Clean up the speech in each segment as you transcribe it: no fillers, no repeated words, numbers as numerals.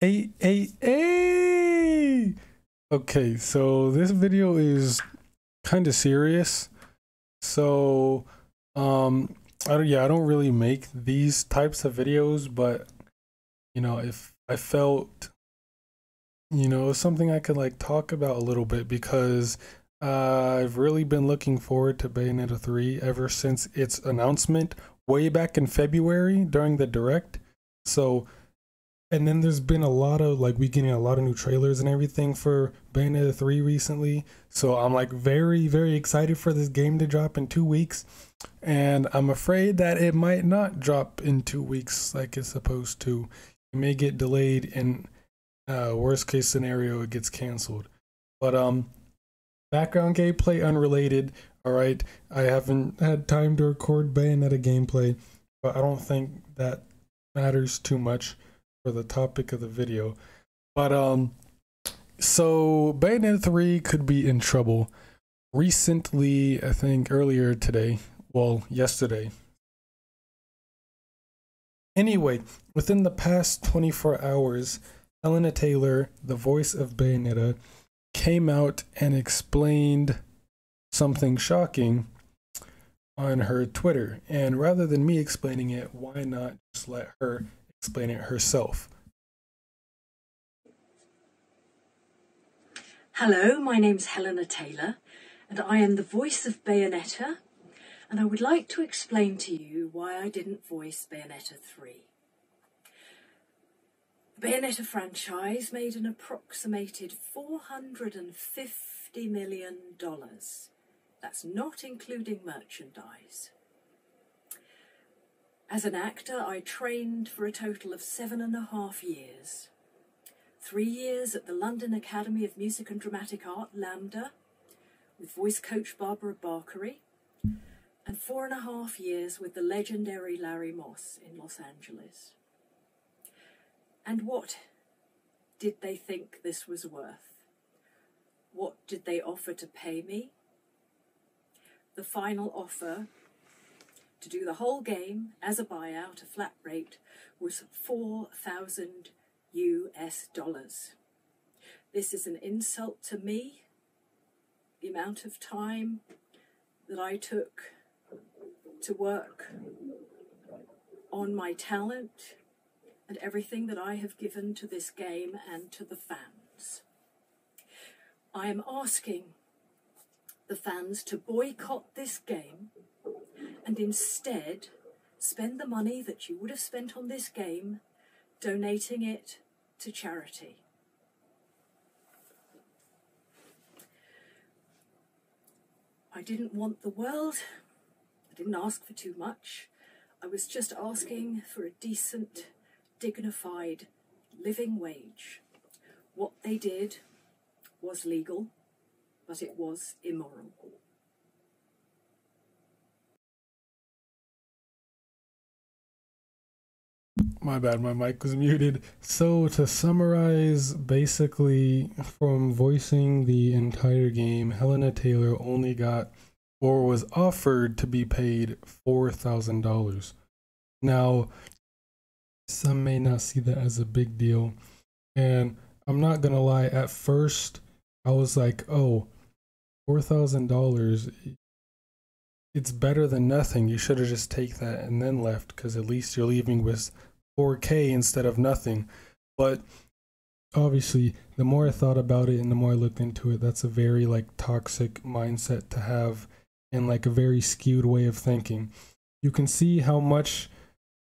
Hey! Okay, so this video is kind of serious. So, I don't really make these types of videos, but if I felt, it's something I could like talk about a little bit because I've really been looking forward to Bayonetta 3 ever since its announcement way back in February during the Direct. So, and then there's been a lot of we getting a lot of new trailers and everything for Bayonetta 3 recently. So I'm like very, very excited for this game to drop in 2 weeks. And I'm afraid that it might not drop in 2 weeks like it's supposed to. It may get delayed, and worst case scenario, it gets canceled. But background gameplay unrelated. All right, I haven't had time to record Bayonetta gameplay, but I don't think that matters too much for the topic of the video. But so Bayonetta 3 could be in trouble. Recently, I think earlier today, well, yesterday. Anyway, within the past 24 hours, Hellena Taylor, the voice of Bayonetta, came out and explained something shocking on her Twitter. And rather than me explaining it, why not just let her explain it herself? Hello, my name's Hellena Taylor, and I am the voice of Bayonetta, and I would like to explain to you why I didn't voice Bayonetta 3. The Bayonetta franchise made an approximated $450 million. That's not including merchandise. As an actor, I trained for a total of 7.5 years. 3 years at the London Academy of Music and Dramatic Art, LAMDA, with voice coach Barbara Barkery, and 4.5 years with the legendary Larry Moss in Los Angeles. And what did they think this was worth? What did they offer to pay me? The final offer to do the whole game as a buyout, a flat rate, was $4,000 US. This is an insult to me, the amount of time that I took to work on my talent and everything that I have given to this game and to the fans. I am asking the fans to boycott this game and instead spend the money that you would have spent on this game donating it to charity. I didn't want the world. I didn't ask for too much. I was just asking for a decent, dignified living wage. What they did was legal, but it was immoral. My bad, my mic was muted. So to summarize, basically from voicing the entire game, Hellena Taylor only got or was offered to be paid $4,000. Now, some may not see that as a big deal, and I'm not gonna lie, at first I was like, oh, $4,000, it's better than nothing. You should have just take that and then left, because at least you're leaving with 4K instead of nothing. But obviously, the more I thought about it and the more I looked into it, that's a very toxic mindset to have, and a very skewed way of thinking. You can see how much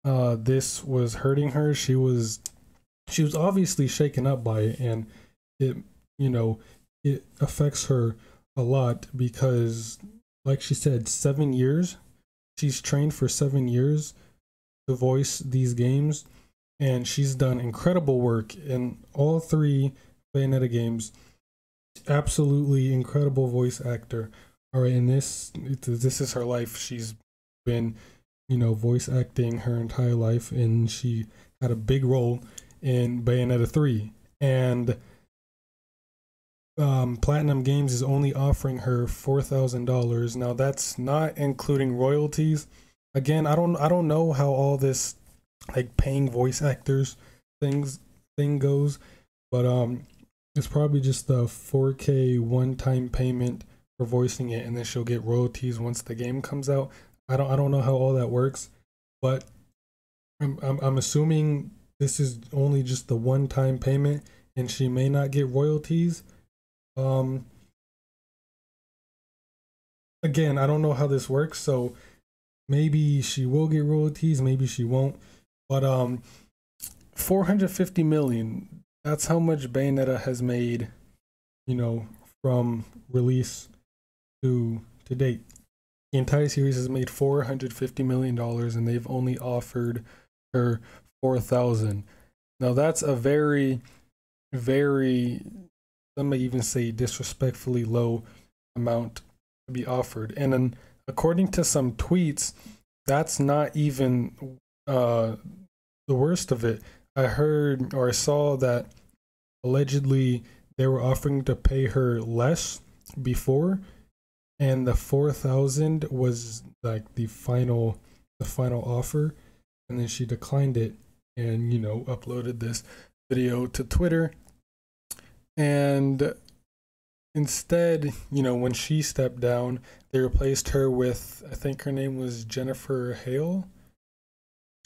this was hurting her. She was obviously shaken up by it, and it it affects her a lot because, like she said, 7 years. She's trained for 7 years to voice these games, and she's done incredible work in all 3 Bayonetta games. Absolutely incredible voice actor. All right, and this is her life. She's been voice acting her entire life, and she had a big role in Bayonetta 3. And Platinum Games is only offering her $4,000. Now that's not including royalties. Again, I don't know how all this paying voice actors things thing goes, but it's probably just a 4K one-time payment for voicing it, and then she'll get royalties once the game comes out. I don't know how all that works, but I'm assuming this is only just the one-time payment, and she may not get royalties. Again, I don't know how this works, so maybe she will get royalties, maybe she won't. But 450 million, that's how much Bayonetta has made, you know, from release to date. The entire series has made $450 million, and they've only offered her 4,000. Now that's a very, very, some may even say disrespectfully low amount to be offered. And then according to some tweets, that's not even the worst of it. I heard or I saw that allegedly they were offering to pay her less before, and the 4,000 was like the final offer, and then she declined it and, you know, uploaded this video to Twitter. And instead, you know, when she stepped down, they replaced her with, I think her name was Jennifer Hale,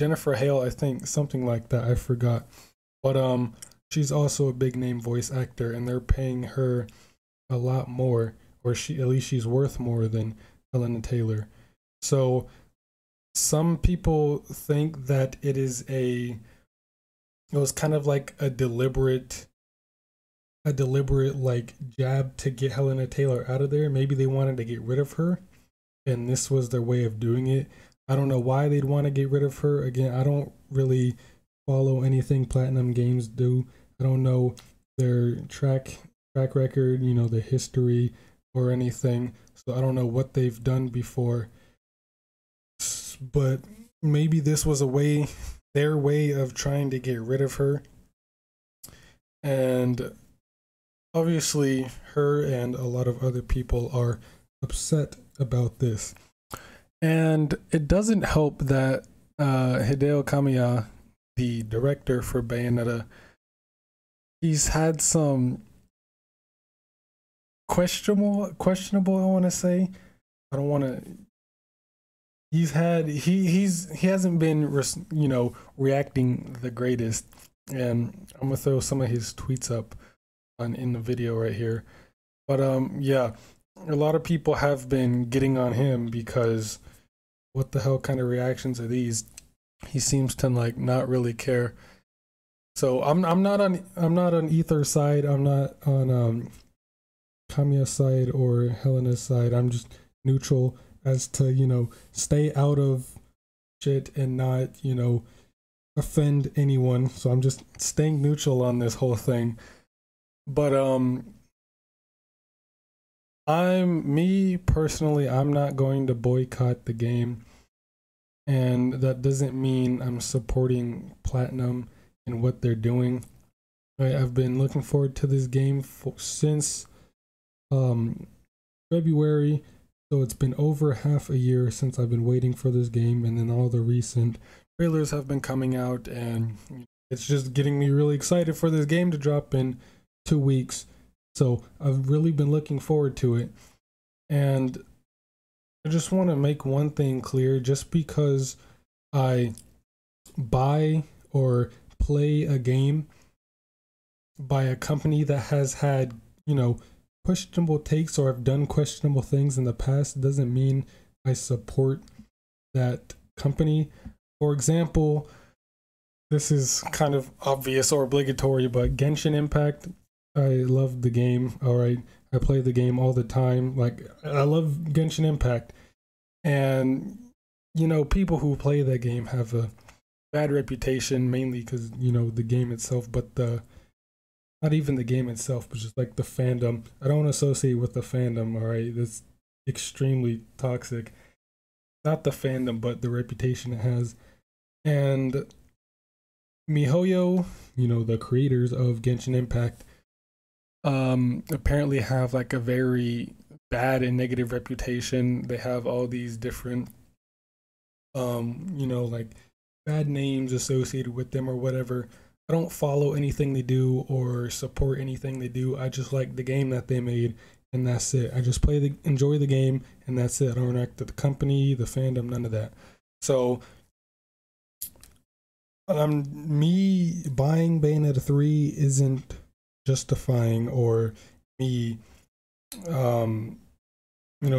I think, something like that, I forgot. But she's also a big name voice actor, and they're paying her a lot more, or at least she's worth more than Hellena Taylor. So some people think that it was kind of like a deliberate like jab to get Hellena Taylor out of there. Maybe they wanted to get rid of her, and this was their way of doing it. I don't know why they'd want to get rid of her. Again, I don't really follow anything Platinum Games do. I don't know their track record, you know, the history or anything. So I don't know what they've done before. But maybe this was their way of trying to get rid of her. And obviously her and a lot of other people are upset about this. And it doesn't help that Hideo Kamiya, the director for Bayonetta, he's had some questionable, I want to say. I don't want to. He hasn't been, you know, reacting the greatest, and I'm gonna throw some of his tweets up in the video right here. But yeah, a lot of people have been getting on him because what the hell kind of reactions are these? He seems to like not really care. So I'm not on either side. I'm not on Kamiya's side or Helena's side. I'm just neutral as to, you know, stay out of shit and not, you know, offend anyone. So I'm just staying neutral on this whole thing. But me personally, I'm not going to boycott the game, and that doesn't mean I'm supporting Platinum and what they're doing. I've been looking forward to this game since February, so it's been over half a year since I've been waiting for this game, and then all the recent trailers have been coming out, and it's just getting me really excited for this game to drop in 2 weeks. So I've really been looking forward to it. And I just want to make one thing clear. Just because I buy or play a game by a company that has had, you know, questionable takes or have done questionable things in the past, doesn't mean I support that company. For example, this is kind of obvious or obligatory, but Genshin Impact, I love the game. All right, I play the game all the time. Like, I love Genshin Impact, and you know, people who play that game have a bad reputation, mainly because, you know, the game itself, but not even the game itself, but just like the fandom. I don't associate with the fandom. All right, that's extremely toxic. Not the fandom, but the reputation it has. And MiHoYo, you know, the creators of Genshin Impact, apparently have like a very bad and negative reputation. They have all these different you know, like bad names associated with them or whatever. I don't follow anything they do or support anything they do. I just like the game that they made, and that's it. I just enjoy the game, and that's it. I don't react to the company, the fandom, none of that. So, me buying Bayonetta 3 isn't justifying, or me,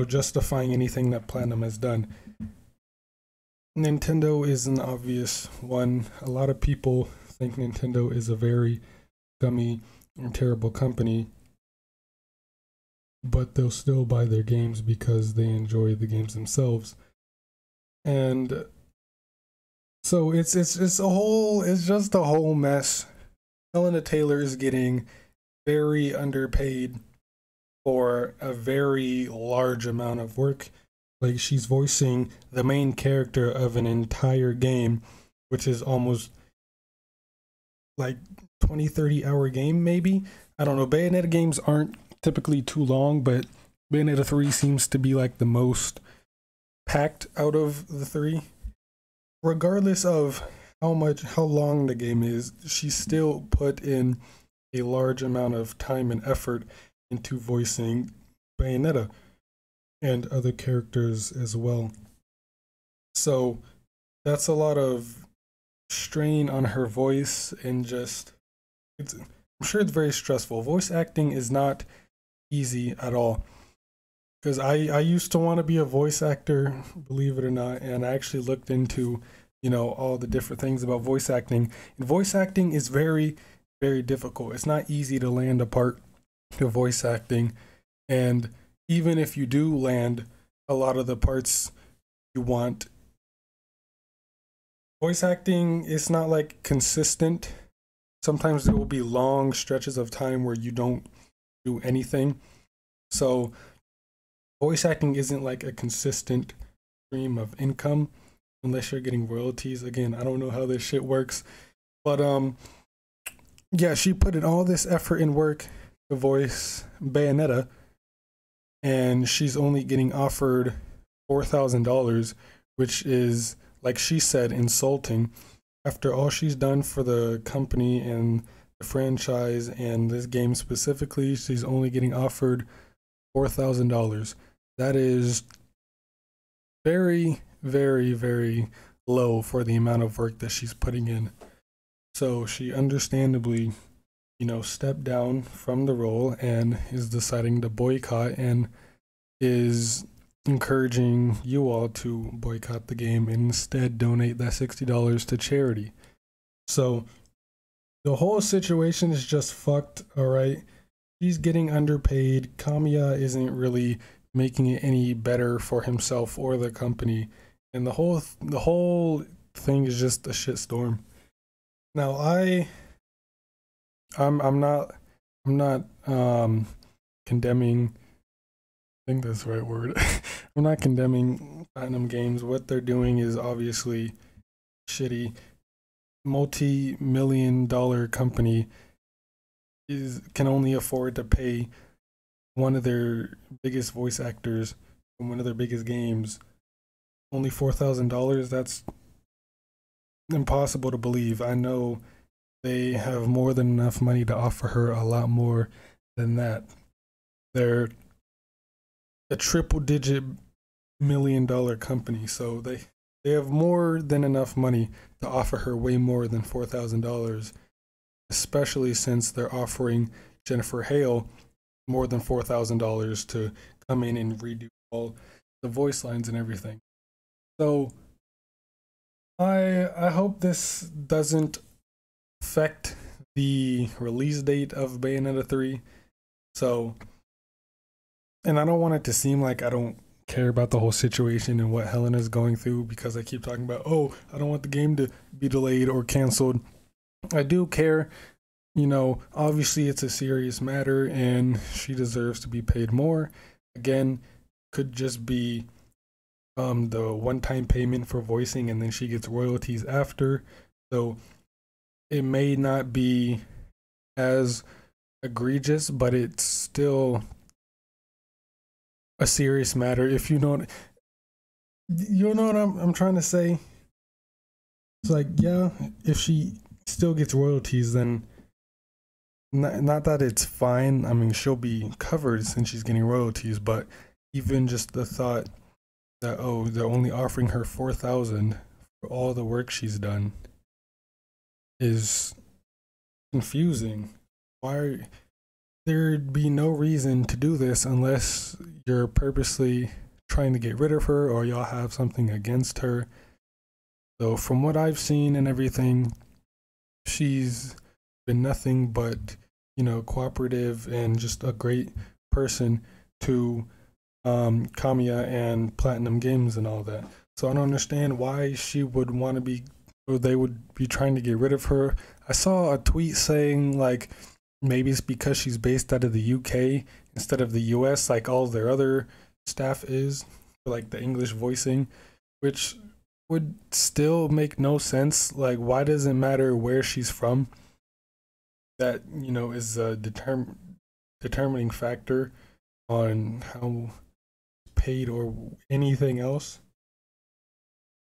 justifying anything that Platinum has done. Nintendo is an obvious one. A lot of people think Nintendo is a very scummy and terrible company, but they'll still buy their games because they enjoy the games themselves. And so it's just a whole mess. Hellena Taylor is getting very underpaid for a very large amount of work. Like, she's voicing the main character of an entire game, which is almost like 20-30 hour game, maybe. I don't know. Bayonetta games aren't typically too long, but Bayonetta 3 seems to be like the most packed out of the three. Regardless of how long the game is, she still put in a large amount of time and effort into voicing Bayonetta and other characters as well. So that's a lot of strain on her voice, and I'm sure it's very stressful. Voice acting is not easy at all. Because I used to want to be a voice actor, believe it or not, and I actually looked into, all the different things about voice acting. And voice acting is very, very difficult. It's not easy to land a part of voice acting. And even if you do land a lot of the parts you want, voice acting is not like consistent. Sometimes there will be long stretches of time where you don't do anything. So voice acting isn't like a consistent stream of income unless you're getting royalties. Again, I don't know how this shit works, but yeah, she put in all this effort and work to voice Bayonetta, and she's only getting offered $4,000, which is, like she said, insulting. After all she's done for the company and the franchise and this game specifically, she's only getting offered $4,000. That is very, very, very low for the amount of work that she's putting in. So she understandably, stepped down from the role and is deciding to boycott, and is encouraging you all to boycott the game and instead donate that $60 to charity. So the whole situation is just fucked, alright? She's getting underpaid. Kamiya isn't really making it any better for himself or the company, and the whole thing is just a shitstorm. Now I'm not condemning. I think that's the right word. I'm not condemning Platinum Games. What they're doing is obviously shitty. Multi-million-dollar company can only afford to pay one of their biggest voice actors from one of their biggest games only $4,000. That's impossible to believe. I know they have more than enough money to offer her a lot more than that. They're a triple-digit million-dollar company, so they have more than enough money to offer her way more than $4,000, especially since they're offering Jennifer Hale more than $4,000 to come in and redo all the voice lines and everything. So I hope this doesn't affect the release date of Bayonetta 3. So, and I don't want it to seem like I don't care about the whole situation and what Helena's going through, because I keep talking about, I don't want the game to be delayed or canceled. I do care. Obviously it's a serious matter and she deserves to be paid more. Again, could just be the one-time payment for voicing and then she gets royalties after. So it may not be as egregious, but it's still a serious matter. If you know what I'm trying to say. It's like, yeah, if she still gets royalties, then not that it's fine. I mean, she'll be covered since she's getting royalties, but even just the thought that, oh, they're only offering her 4,000 for all the work she's done is confusing. Why? There'd be no reason to do this unless you're purposely trying to get rid of her or y'all have something against her. So from what I've seen and everything, she's been nothing but, you know, cooperative and just a great person to Kamiya and Platinum Games and all that. So I don't understand why she would want to be, or they would be trying to get rid of her. I saw a tweet saying like maybe it's because she's based out of the UK instead of the US, like all their other staff is, for like the English voicing, which would still make no sense. Like, why does it matter where she's from? That, you know, is a determining factor on how paid or anything else.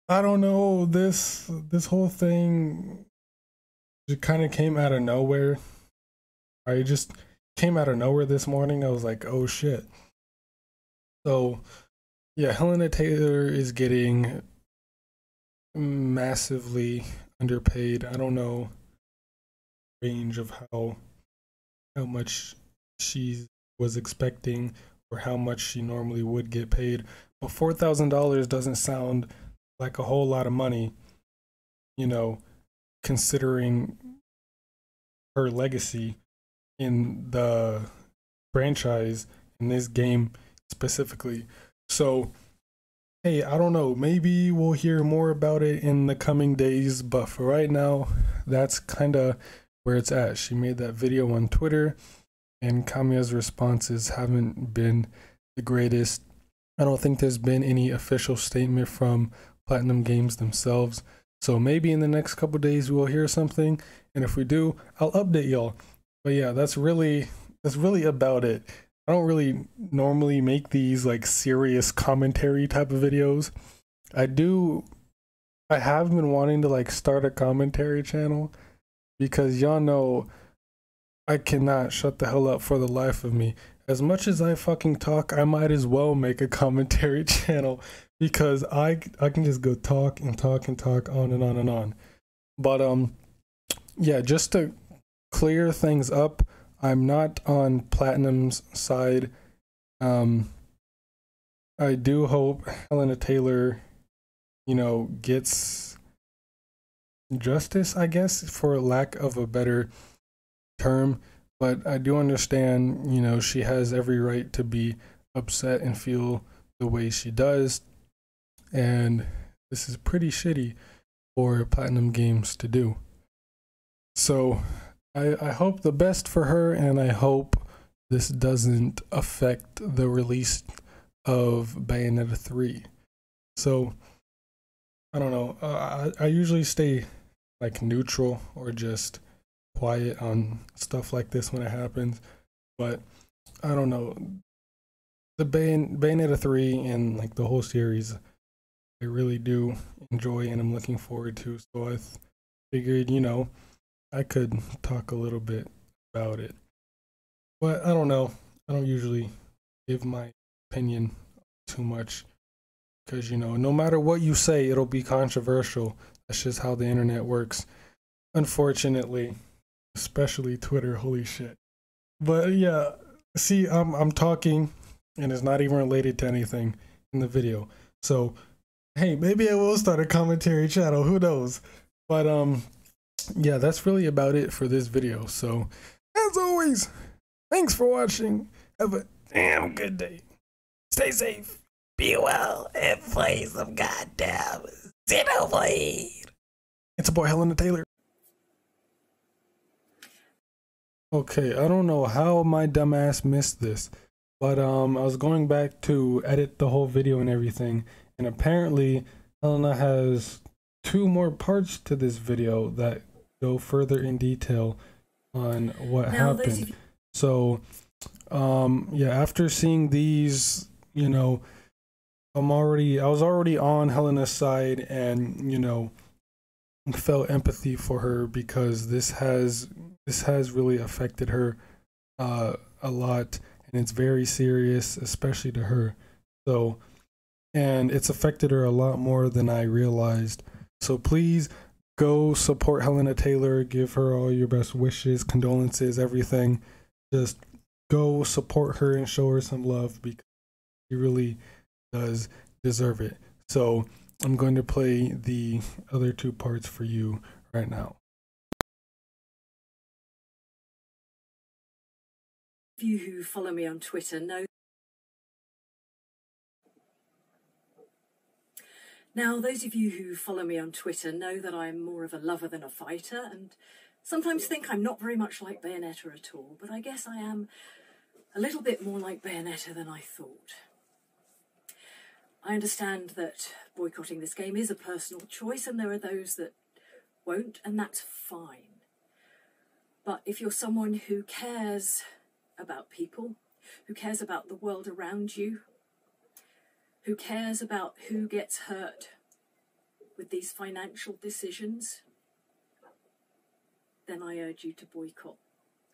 I don't know. This whole thing just kind of came out of nowhere. I just came out of nowhere this morning. I was like, oh shit. So yeah, Hellena Taylor is getting massively underpaid. I don't know range of how much she was expecting or how much she normally would get paid, but $4,000 doesn't sound like a whole lot of money, you know, considering her legacy in the franchise, in this game specifically. So hey, I don't know, maybe we'll hear more about it in the coming days, but for right now, that's kind of where it's at. She made that video on Twitter, and Kamiya's responses haven't been the greatest. I don't think there's been any official statement from Platinum Games themselves, so maybe in the next couple days we'll hear something, and if we do, I'll update y'all. But yeah, that's really about it. I don't really normally make these like serious commentary type of videos. I have been wanting to like start a commentary channel because y'all know I cannot shut the hell up for the life of me. As much as I fucking talk, I might as well make a commentary channel because I can just go talk and talk and talk on and on and on. But yeah, just to clear things up, I'm not on Platinum's side. I do hope Hellena Taylor, you know, gets justice, I guess, for lack of a better term. But I do understand, you know, she has every right to be upset and feel the way she does. And this is pretty shitty for Platinum Games to do. So I hope the best for her, and I hope this doesn't affect the release of Bayonetta 3. So, I don't know. I usually stay like neutral or just quiet on stuff like this when it happens. But, I don't know. The Bayonetta 3 and like the whole series, I really do enjoy and I'm looking forward to. So I figured, you know, I could talk a little bit about it, but I don't know. I don't usually give my opinion too much because, you know, no matter what you say, it'll be controversial. That's just how the internet works, unfortunately, especially Twitter. Holy shit. But yeah, see, I'm talking and it's not even related to anything in the video. So, hey, maybe I will start a commentary channel. Who knows? But, yeah, that's really about it for this video. So, as always, thanks for watching. Have a damn good day. Stay safe. Be well and play some goddamn Xenoblade. It's a boy, Hellena Taylor. Okay, I don't know how my dumbass missed this, but I was going back to edit the whole video and everything, and apparently Hellena has 2 more parts to this video that go further in detail on what happened. So yeah, after seeing these, you know, I was already on Helena's side, and you know, felt empathy for her because this has really affected her a lot, and it's very serious, especially to her. So, and it's affected her a lot more than I realized. So please go support Hellena Taylor, give her all your best wishes, condolences, everything. Just go support her and show her some love because she really does deserve it. So I'm going to play the other two parts for you right now. You who follow me on Twitter know. Now, those of you who follow me on Twitter know that I'm more of a lover than a fighter, and sometimes think I'm not very much like Bayonetta at all, but I guess I am a little bit more like Bayonetta than I thought. I understand that boycotting this game is a personal choice, and there are those that won't, and that's fine. But if you're someone who cares about people, who cares about the world around you, who cares about who gets hurt with these financial decisions, then I urge you to boycott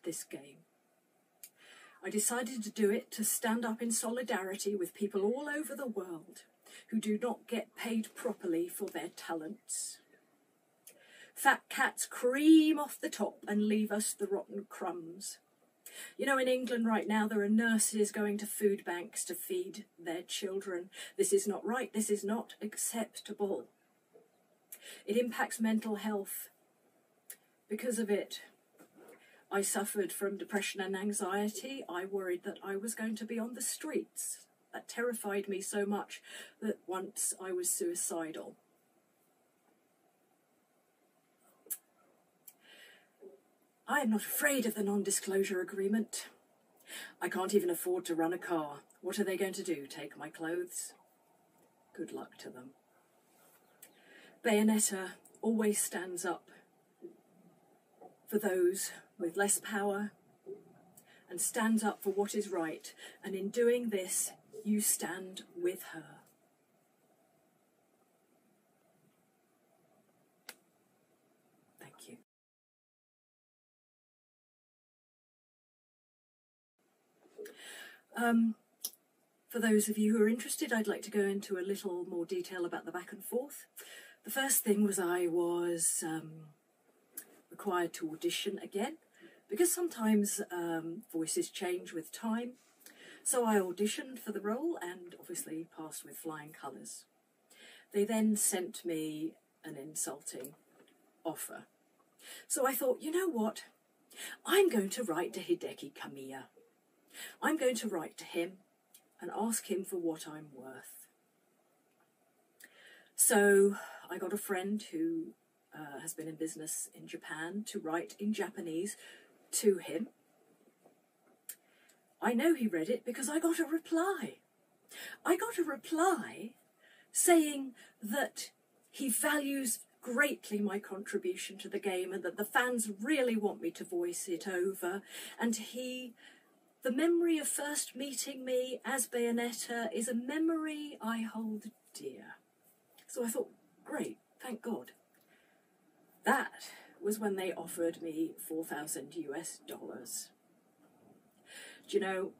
this game. I decided to do it to stand up in solidarity with people all over the world who do not get paid properly for their talents. Fat cats cream off the top and leave us the rotten crumbs. You know, in England right now, there are nurses going to food banks to feed their children. This is not right. This is not acceptable. It impacts mental health. Because of it, I suffered from depression and anxiety. I worried that I was going to be on the streets. That terrified me so much that once I was suicidal. I am not afraid of the non-disclosure agreement. I can't even afford to run a car. What are they going to do? Take my clothes? Good luck to them. Bayonetta always stands up for those with less power and stands up for what is right. And in doing this, you stand with her. Thank you. For those of you who are interested, I'd like to go into a little more detail about the back and forth. The first thing was I was required to audition again, because sometimes voices change with time. So I auditioned for the role and obviously passed with flying colours. They then sent me an insulting offer. So I thought, you know what? I'm going to write to Hideki Kamiya. I'm going to write to him and ask him for what I'm worth. So I got a friend who has been in business in Japan to write in Japanese to him. I know he read it because I got a reply. I got a reply saying that he values greatly my contribution to the game and that the fans really want me to voice it over. And the memory of first meeting me as Bayonetta is a memory I hold dear. So I thought, great, thank God. That was when they offered me $4,000 US. Do you know,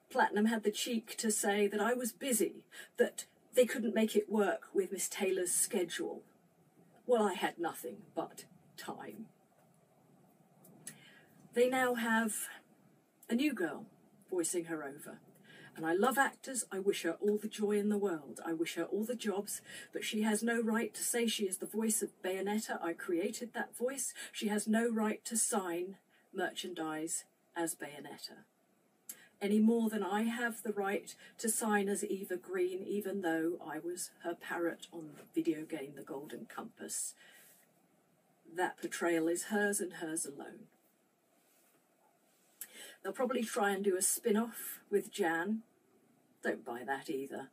Platinum had the cheek to say that I was busy, that they couldn't make it work with Miss Taylor's schedule. Well, I had nothing but time. They now have a new girl voicing her over. And I love actors. I wish her all the joy in the world. I wish her all the jobs, but she has no right to say she is the voice of Bayonetta. I created that voice. She has no right to sign merchandise as Bayonetta, any more than I have the right to sign as Eva Green, even though I was her parrot on the video game The Golden Compass. That portrayal is hers and hers alone. They'll probably try and do a spin-off with Jan. Don't buy that either.